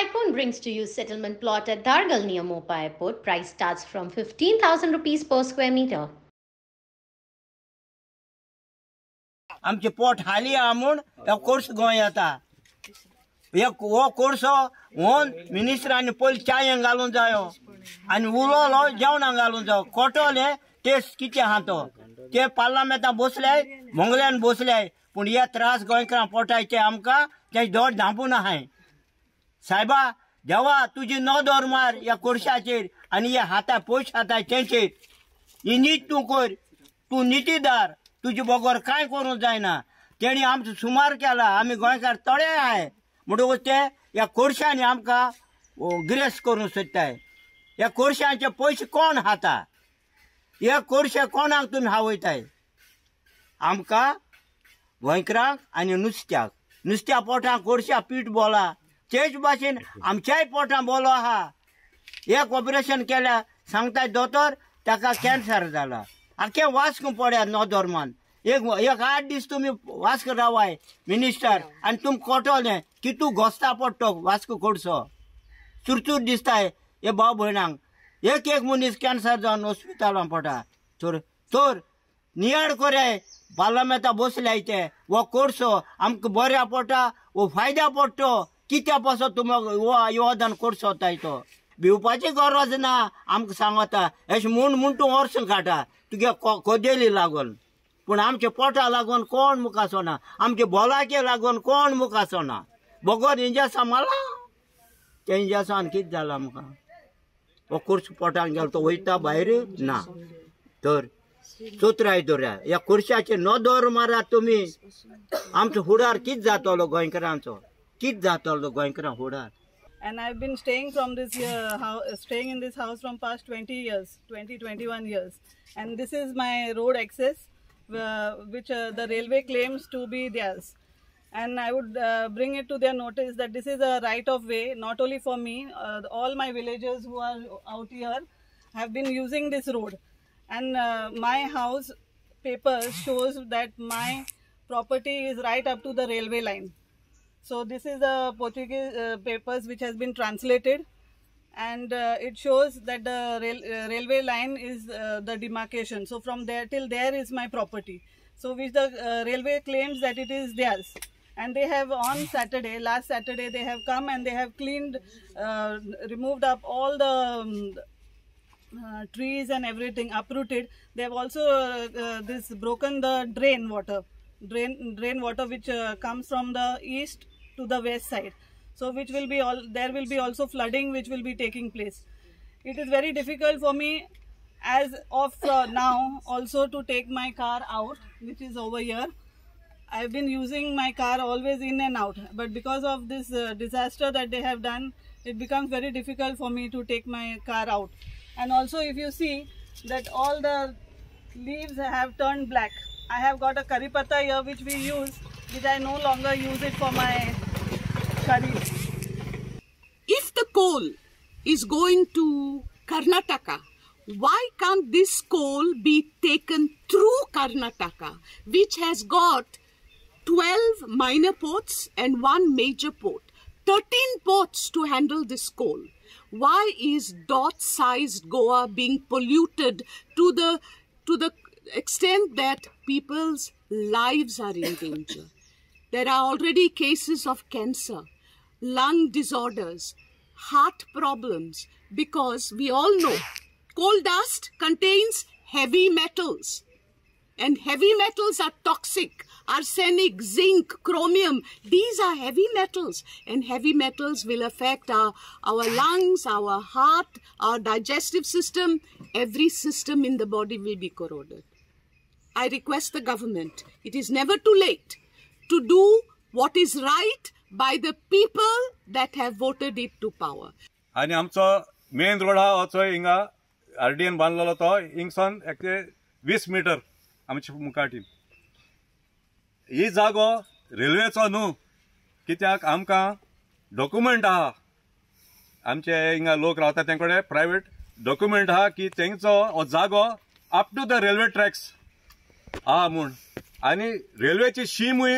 Tycoon brings to you settlement plot at Dargal near Mopa Airport. Price starts from 15,000 rupees per square meter. आमचे pot हाली आमून या course Goa येता एक वो course होन मिनिस्टरांनी पयली चायें घालून जायो आनी उलोलो जेवणाक घालून जायो कोटोले टेस्ट कितें आहा तो ते पार्लमेंटान बसले मंगल्यान बसले पूण हे त्रास गोंयकारांक पोटायचे आमकां ते दोड धांपून आहाय सायबा देवा तुजी नदर मार ह्या कोर्साचेर आनी हे हाता पयशे हाताय तेंचेर ही नीट तूं कर तूं नितीदार तुझे बगोर कांय करूंक जायना तेणी आमचो सुमार केला आमी गोंयकार तळे आहाय म्हणटकूच ते ह्या कोर्शांनी आमकां गिरेस्त करूंक सोदताय ह्या कोर्शांचे पयशे कोण खाता हे कोर्शे कोणाक तुमी हावयताय आमकां गोंयकारांक आनी नुस्त्या पोटांक कोर्शा पीठ बोला तेच भाशेन आमच्याय पोटां बोलो आहा एक ऑपरेशन केल्या सांगताय दोतोर ताका कॅन्सर जाला आख्खे वास्क पड्या नॉर्दमान एक 8 दीस तुम्ही वास्क रावाय मिनिस्टर आनी तुम कोटोले की तूं घोस्ता पडटो वास्क कोडसो चुरचूर दिसताय हे भाव भयणांक एक मनीस कॅन्सर जावन हॉस्पिटलान पडटा तर नियाड कोरे पार्लमेंटा बसले ते वो कोर्सो आमकां बऱ्या पडटा वो फायद्या पडटो कित्या पासो तुमी योगदान कोर्सो तो भिवपाची गरज ना आमकां सांगता अशें म्हूण तूं वर्स काडटा तुगे कोदेली लागून पूण आमचे पोटा लागून कोण मुखासो ना आमचे बोलाके लागून कोण मुखासो ना बगोर इंजेक्शन मारला ते इंजेक्शन कितें जालां आमकां हो कोर्स पोटान गेलो तो वयता भायर ना तर चोत्राय दोऱ्या ह्या कोर्शाचेर नदर मारात तुमी आमचो फुडार कितें जातलो गोंयकारांचो कितें जातलो गोंयकारां फुडार. And I've been staying in this house from past 21 years. And this is my road access, which the railway claims to be theirs. And I would bring it to their notice that this is a right of way, not only for me, all my villagers who are out here have been using this road. And my house papers shows that my property is right up to the railway line. So this is the Portuguese papers which has been translated, and it shows that the railway line is the demarcation. So from there till there is my property. So which the railway claims that it is theirs. And they have on Saturday, last Saturday, they have come and they have cleaned, removed up all the trees and everything, uprooted. They have also broken the drain water which comes from the east to the west side. So which will be there will be also flooding which will be taking place. It is very difficult for me as of now also to take my car out, which is over here. I have been using my car always in and out, but because of this disaster that they have done, it becomes very difficult for me to take my car out. And also if you see that all the leaves have turned black. I have got a curry patta here which we use, which I no longer use it for my curry. If the coal is going to Karnataka, why can't this coal be taken through Karnataka, which has got 12 minor ports and 1 major port, 13 ports to handle this coal? Why is dot-sized Goa being polluted to the extent that people's lives are in danger? There are already cases of cancer, lung disorders, heart problems, because we all know coal dust contains heavy metals, and heavy metals are toxic. Arsenic, zinc, chromium, these are heavy metals, and heavy metals will affect our lungs, our heart, our digestive system. Every system in the body will be corroded. I request the government, it is never too late to do what is right by the people that have voted it to power. आणि आमचो main road हा होचो हिंगा RDN बांदलेलो तो हिंगसून 20 metre आमच्या मुखाटी. ही जागो रेल्वेचो न्हू, कित्याक आमकां डॉक्युमेंट आहा, आमचे हिंगा लोक रावता तेंकडे प्रायवेट डॉक्युमेंट आहा की तेंचो हो जागो up to the railway tracks आहा म्हूण. आनी रेल्वेची शीमूय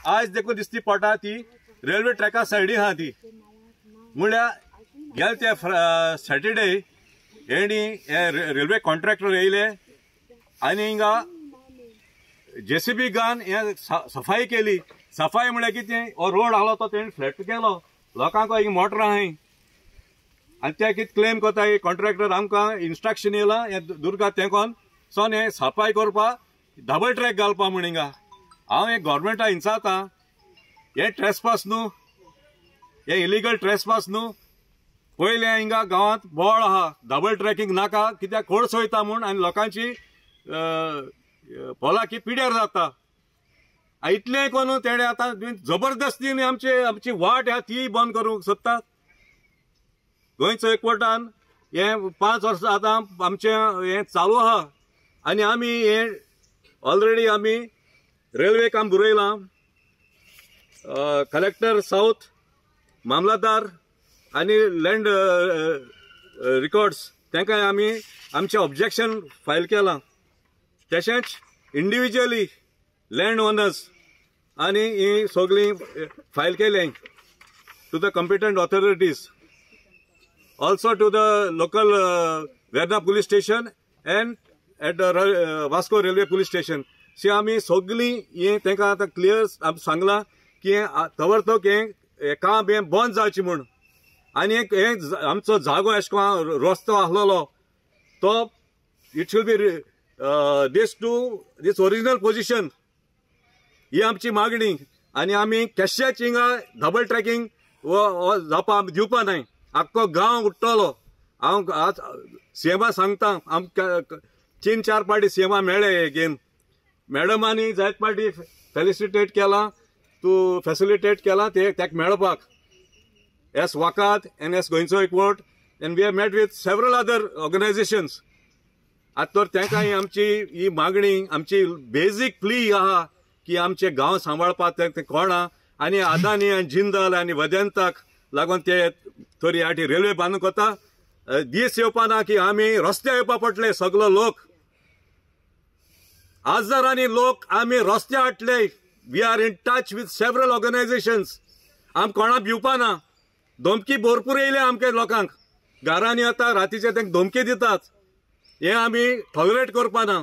आज देखून दिसती पडटा ती रेल्वे ट्रॅका सायडीक आहा ती. म्हळ्यार गेले ते सॅटर्डे हेणी रेल्वे कॉन्ट्रॅक्टर येयले आनी हिंगा JCB घान हे सफाई केली. सफाई म्हळ्यार कितें, हो रोड आसलो तो तेणी फ्लॅट केलो, लोकांक हिंगा मोटरां आहाय आनी ते कितें क्लेम कोता कॉन्ट्रॅक्टर आमकां इन्स्ट्रक्शन येयलां हे दुर्गा तेंकोन सोन हे सफाई करपा डबल ट्रॅक घालपा म्हण हिंगा. हांव हे गव्हर्मेंटा हिंचाता, हे ट्रेसपास न्हू, हे इलिगल ट्रेसपास न्हू. पयले हिंगा गांवांत बोवाळ आहा डबल ट्रॅकिंग नाका कित्याक कोर्स वयता म्हूण आनी लोकांची पोलाकी पिड्यार जाता. इतलें कोनू तेणे आतां जबरदस्तीन आमची वाट आहा ती बंद करूंक सोदतात. गोंयचो एकवटान हे 5 वर्सां आतां आमचें हें चालू आहा आनी आमी हे ऑलरेडी आमी रेल्वे काम बुरयलां. कलेक्टर साऊथ, मामलतदार आनी लँड रिकॉर्ड्स तांकां आमी आमचें ऑब्जेक्शन फायल केलां. तशेंच इंडिविज्युअली लँड ओनर्स आनी ही सगळीं फायल केलें to the competent authorities, also to the local Verna police station and at Vasco railway police station. शी आमी सगळीं हें तांकां आतां क्लियर सांगलां की तवर तक हें काम हें बंद जावचें म्हूण. आनी हे आमचो जागो एश कोन रस्तो आसलेलो तो it should be this original position, ही आमची मागणी. आनी आमी केशेच हिंगा डबल ट्रॅकिंग जावपा दिवपा नाय. आख्खो गांव उठ्ठलो. हांव आज सीएमा सांगता, आमकां 3-4 पाटी सीएमा मेळ्ळे घेवन. मॅडमांनी जायत पाटी फेलिसिटेट केलां, तूं फेसिलिटेट केलां तेका मेळपाक. एस वाकात एन एस Goencho Ekvott and we have met with several other organisations. आतां तर तांकां ही आमची ही मागणी, आमची बेजीक प्ली आहा की आमचे गांव सांबाळपाक ते कोणा. आनी अदानी आनी जिंदाल आनी वेदांताक लागून ते थोडी ह्या रेल्वे बांदूंक वता. दीस येवपा ना की आमी रस्त्यार येवपा पडटले सगलो लोक, हजारांनी लोक आमी रस्त्यार हाडटले. We are in touch with several organisations. आम कोणाक भिवपा ना. धमकी भरपूर येयले आमच्या लोकांक, घरांनी आतां रातीचे तांकां धमकी दितात. हे आमी टॉलरेट करपा ना.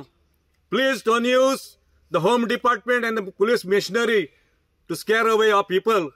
Please don't use the home department and the police machinery to scare away our people.